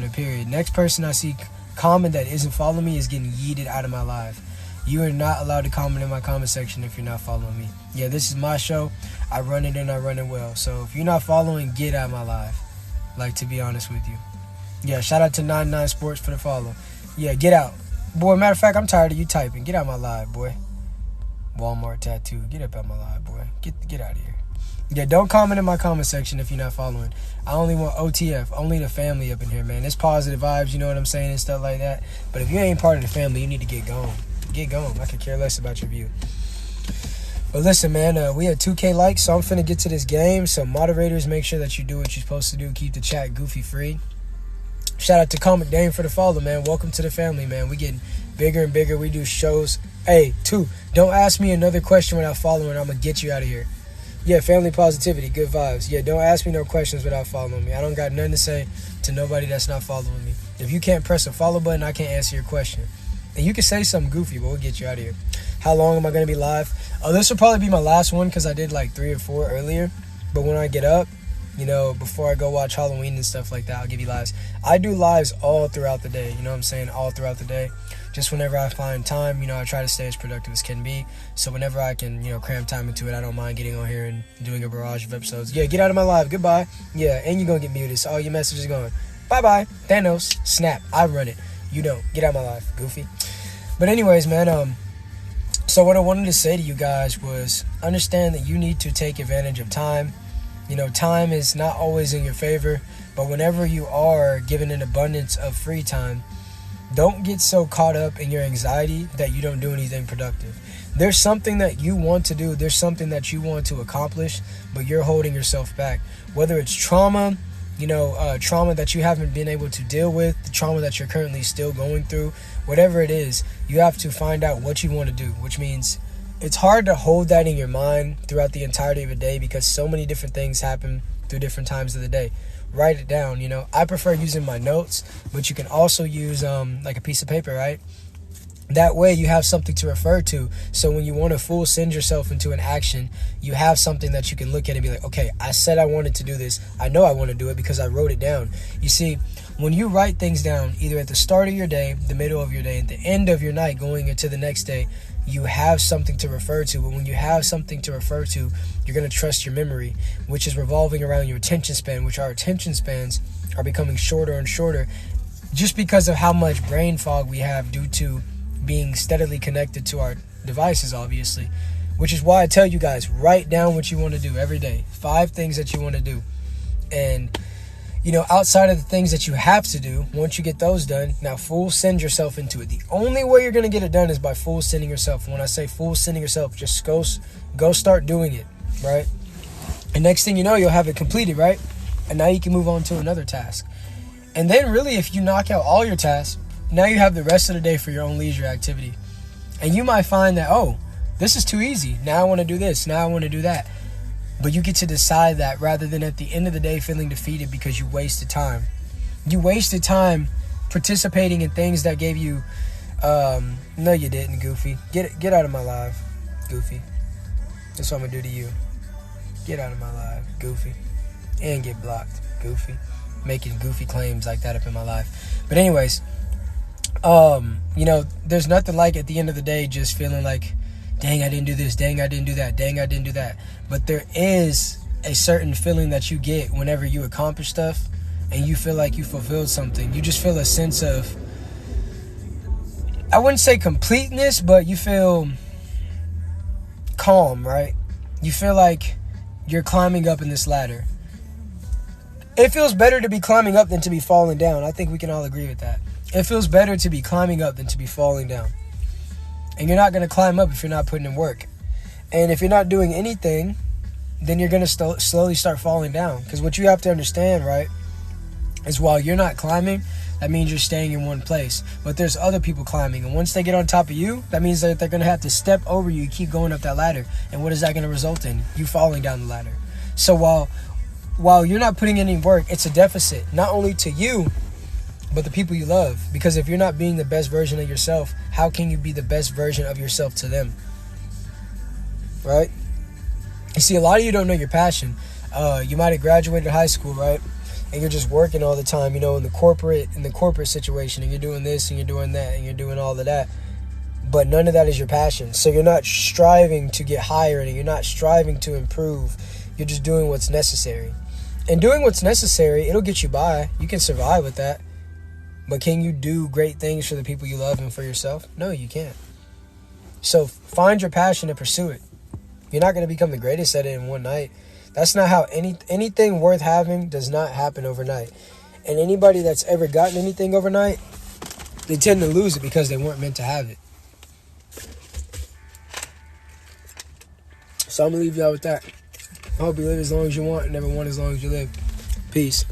follower, period. Next person I see comment that isn't following me is getting yeeted out of my live. You are not allowed to comment in my comment section if you're not following me. Yeah, this is my show. I run it and I run it well. So if you're not following, get out of my live. Like, to be honest with you. Yeah, shout out to 99 Sports for the follow. Yeah, get out. Boy, matter of fact, I'm tired of you typing. Get out of my live, boy. Walmart tattoo. Get up out my live, boy. Get out of here. Yeah, don't comment in my comment section if you're not following. I only want OTF, only the family up in here, man. It's positive vibes, you know what I'm saying, and stuff like that. But if you ain't part of the family, you need to get going. Get going. I could care less about your view. But listen, man, we had 2K likes, so I'm finna get to this game. So moderators, make sure that you do what you're supposed to do. Keep the chat goofy free. Shout out to Comic Dame for the follow, man. Welcome to the family, man. We getting bigger and bigger. We do shows. Hey, 2, don't ask me another question without following. I'm gonna get you out of here. Yeah, family positivity, good vibes. Yeah, don't ask me no questions without following me. I don't got nothing to say to nobody that's not following me. If you can't press a follow button, I can't answer your question. And you can say something goofy, but we'll get you out of here. How long am I going to be live? Oh, this will probably be my last one because I did like 3 or 4 earlier. But when I get up, you know, before I go watch Halloween and stuff like that, I'll give you lives. I do lives all throughout the day. You know what I'm saying? All throughout the day. Just whenever I find time, you know, I try to stay as productive as can be. So whenever I can, you know, cram time into it, I don't mind getting on here and doing a barrage of episodes. Yeah, get out of my live. Goodbye. Yeah, and you're going to get muted. So all your messages are going. Bye-bye. Thanos. Snap. I run it. You don't. Get out of my live. Goofy. But anyways, man, so what I wanted to say to you guys was understand that you need to take advantage of time. You know, time is not always in your favor, but whenever you are given an abundance of free time, don't get so caught up in your anxiety that you don't do anything productive. There's something that you want to do. There's something that you want to accomplish, but you're holding yourself back. Whether it's trauma, trauma that you haven't been able to deal with, the trauma that you're currently still going through, whatever it is, you have to find out what you want to do, which means it's hard to hold that in your mind throughout the entirety of a day because so many different things happen through different times of the day. Write it down, you know. I prefer using my notes, but you can also use like a piece of paper, right? That way you have something to refer to. So when you want to full send yourself into an action, you have something that you can look at and be like, okay, I said I wanted to do this. I know I want to do it because I wrote it down. You see, when you write things down, either at the start of your day, the middle of your day, at the end of your night, going into the next day, you have something to refer to. But when you have something to refer to, you're going to trust your memory, which is revolving around your attention span, which our attention spans are becoming shorter and shorter just because of how much brain fog we have due to being steadily connected to our devices, obviously, which is why I tell you guys, write down what you want to do every day. 5 things that you want to do. And, you know, outside of the things that you have to do, once you get those done, now full send yourself into it. The only way you're going to get it done is by full sending yourself. When I say full sending yourself, just go start doing it, right? And next thing you know, you'll have it completed, right? And now you can move on to another task. And then really, if you knock out all your tasks, now you have the rest of the day for your own leisure activity. And you might find that, oh, this is too easy. Now I want to do this. Now I want to do that. But you get to decide that rather than at the end of the day feeling defeated because you wasted time. You wasted time participating in things that gave you... no, you didn't, Goofy. Get out of my live, Goofy. That's what I'm going to do to you. Get out of my live, Goofy. And get blocked, Goofy. Making goofy claims like that up in my life. But anyways... you know, there's nothing like at the end of the day just feeling like, dang, I didn't do this, dang, I didn't do that, dang, I didn't do that. But there is a certain feeling that you get whenever you accomplish stuff and you feel like you fulfilled something. You just feel a sense of, I wouldn't say completeness, but you feel calm, right? You feel like you're climbing up in this ladder. It feels better to be climbing up than to be falling down. I think we can all agree with that. It feels better to be climbing up than to be falling down. And you're not going to climb up if you're not putting in work. And if you're not doing anything, then you're going to slowly start falling down. Because what you have to understand, right, is while you're not climbing, that means you're staying in one place. But there's other people climbing. And once they get on top of you, that means that they're going to have to step over you, keep going up that ladder. And what is that going to result in? You falling down the ladder. So while you're not putting in any work, it's a deficit. Not only to you, but the people you love. Because if you're not being the best version of yourself, how can you be the best version of yourself to them? Right? You see, a lot of you don't know your passion. You might have graduated high school, right? and you're just working all the time, in the corporate situation, and you're doing this and you're doing that and you're doing all of that, but none of that is your passion. So you're not striving to get higher in it. You're not striving to improve. You're just doing what's necessary. And doing what's necessary, it'll get you by. You can survive with that. But can you do great things for the people you love and for yourself? No, you can't. So find your passion and pursue it. You're not going to become the greatest at it in one night. That's not how anything worth having does not happen overnight. And anybody that's ever gotten anything overnight, they tend to lose it because they weren't meant to have it. So I'm going to leave y'all with that. I hope you live as long as you want and never want as long as you live. Peace.